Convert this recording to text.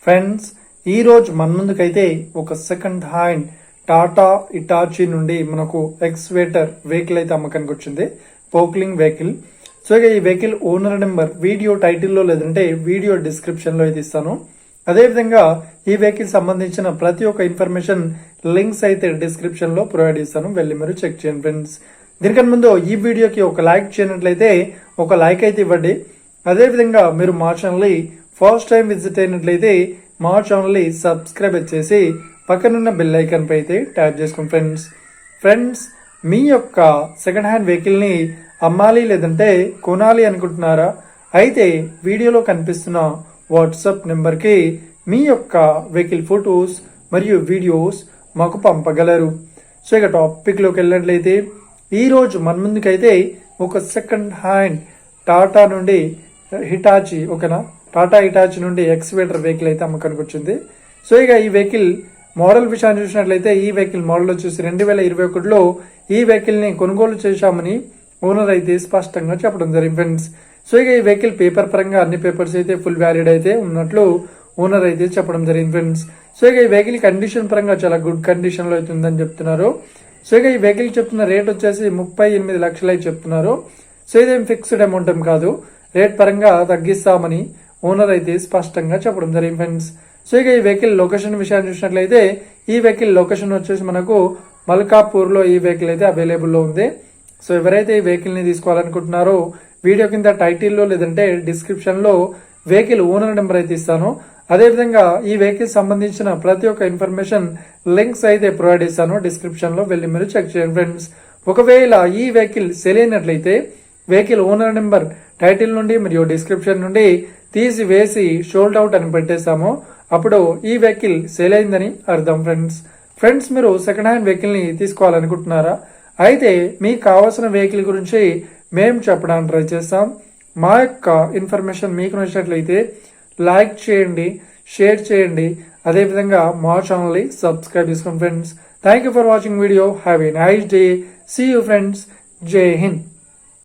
Friends, ఈ రోజు మన ముందుకైతే ఒక సెకండ్ హ్యాండ్ టాటా ఇటాచీ నుండి మనకు ఎక్స్వేటర్ వెహికల్ అయితే అమ్మకానికి వచ్చింది. పోక్లింగ్ వెహికల్. సో ఇక ఈ వెహికల్ ఓనర్ నెంబర్ వీడియో టైటిల్లో లేదంటే వీడియో డిస్క్రిప్షన్ లో అయితే ఇస్తాను. అదేవిధంగా ఈ వెహికల్ సంబంధించిన ప్రతి ఒక్క ఇన్ఫర్మేషన్ లింక్స్ అయితే డిస్క్రిప్షన్ లో ప్రొవైడ్ చేస్తాను, వెళ్ళి మీరు చెక్ చేయండి ఫ్రెండ్స్. దీనికన్నా ముందు ఈ వీడియోకి ఒక లైక్ చేయనట్లయితే ఒక లైక్ అయితే ఇవ్వండి. అదేవిధంగా మీరు మా ఛానల్ ఫస్ట్ టైం విజిట్ అయినట్లయితే మా ఛానల్ సబ్స్క్రైబ్ చేసి పక్కనున్న బెల్ ఐకాన్ పై అయితే ట్యాప్ చేసుకోండి ఫ్రెండ్స్. మీ యొక్క సెకండ్ హ్యాండ్ వెహికల్ ని అమ్మాలి లేదంటే కొనాలి అనుకుంటున్నారా? అయితే వీడియోలో కనిపిస్తున్న వాట్సాప్ నెంబర్ కి మీ యొక్క వెహికల్ ఫొటోస్ మరియు వీడియోస్ మాకు పంపగలరు. సో ఇక టాపిక్ లోకి వెళ్ళినట్లయితే ఈ రోజు మన ముందుకైతే ఒక సెకండ్ హ్యాండ్ టాటా నుండి హిటాచి టాటా హిటాచి నుండి ఎక్స్వేటర్ వెహికల్ అయితే అమ్మకానికి వచ్చింది. సో ఇక ఈ వెహికల్ మోడల్ విషయాన్ని చూసినట్లయితే ఈ వెహికల్ మోడల్ వచ్చేసి 2021లో ఈ వెహికల్ ని కొనుగోలు చేశామని ఓనర్ అయితే స్పష్టంగా చెప్పడం జరిగింది ఫ్రెండ్స్. సో ఇక ఈ వెహికల్ పేపర్ పరంగా అన్ని పేపర్స్ అయితే ఫుల్ వ్యాలిడ్ అయితే ఉన్నట్లు ఓనర్ అయితే చెప్పడం జరిగింది ఫ్రెండ్స్. సో ఇక ఈ వెహికల్ కండిషన్ పరంగా చాలా గుడ్ కండిషన్ లో అయితే ఉందని చెప్తున్నారు. సో ఇక ఈ వెహికల్ చెప్తున్న రేట్ వచ్చేసి 38 లక్షలు అయితే చెప్తున్నారు. సో ఇదేం ఫిక్స్డ్ అమౌంట్ ఏం కాదు, రేట్ పరంగా తగ్గిస్తామని ఓనర్ అయితే స్పష్టంగా చెప్పడం జరిగింది ఫ్రెండ్స్. సో ఇక ఈ వెహికల్ లొకేషన్ విషయాన్ని చూసినట్లయితే ఈ వెహికల్ లొకేషన్ వచ్చేసి మనకు మల్కాపూర్ లో ఈ వెహికల్ అయితే అవైలబుల్ లో ఉంది. సో ఎవరైతే ఈ వెహికల్ ని తీసుకోవాలనుకుంటున్నారో వీడియో కింద టైటిల్లో లేదంటే డిస్క్రిప్షన్ లో వెహికల్ ఓనర్ నెంబర్ అయితే ఇస్తాను. అదేవిధంగా ఈ వెహికల్ సంబంధించిన ప్రతి ఒక్క ఇన్ఫర్మేషన్ లింక్స్ అయితే ప్రొవైడ్ చేస్తాను, డిస్క్రిప్షన్ లో వెళ్ళి మీరు చెక్ చేయండి ఫ్రెండ్స్. ఒకవేళ ఈ వెహికల్ సెల్ అయినట్లయితే వెహికల్ ఓనర్ నెంబర్ టైటిల్ నుండి మరియు డిస్క్రిప్షన్ నుండి తీసివేసి షోల్డ్ అవుట్ అని పెట్టేస్తాము, అప్పుడు ఈ వెహికల్ సేల్ అయిందని అర్థం ఫ్రెండ్స్. మీరు సెకండ్ హ్యాండ్ వెహికల్ ని తీసుకోవాలనుకుంటున్నారా? అయితే మీకు కావాల్సిన వెహికల్ గురించి మేము చెప్పడానికి ట్రై చేస్తాం. మా యొక్క ఇన్ఫర్మేషన్ మీకు నచ్చినట్లయితే లైక్ చేయండి, షేర్ చేయండి, అదేవిధంగా మా ఛానల్ ని సబ్స్క్రైబ్ చేసుకోండి friends. Thank you for watching video. Have a nice day. See you friends. Jai Hind.